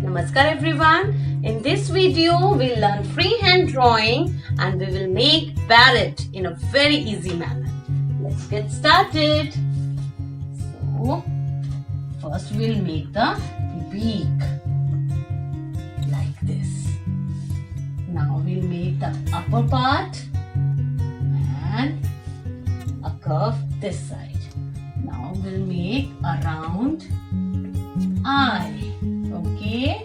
Namaskar everyone. In this video, we'll learn freehand drawing and we will make parrot in a very easy manner. Let's get started. So, first we'll make the beak like this. Now we'll make the upper part and a curve this side. Now we'll make a round eye. Okay,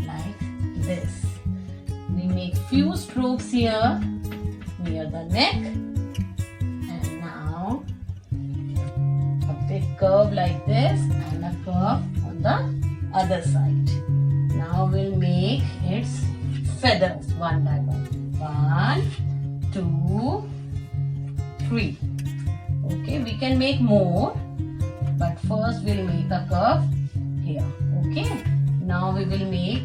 like this. We make few strokes here near the neck, and now a big curve like this and a curve on the other side. Now we'll make its feathers one by one. 1, 2, 3. Okay, we can make more, but first we'll make a curve here. Okay, now we will make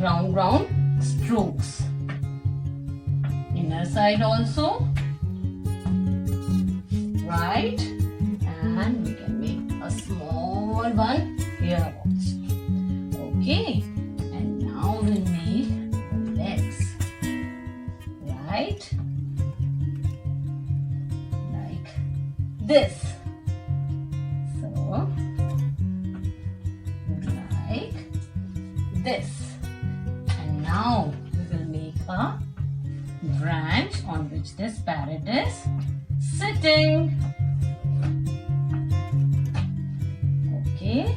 round strokes. Inner side also, right, and we can make a small one here also. Okay, and now we'll make the legs, right, like this. So like this, and now we will make a branch on which this parrot is sitting. Okay,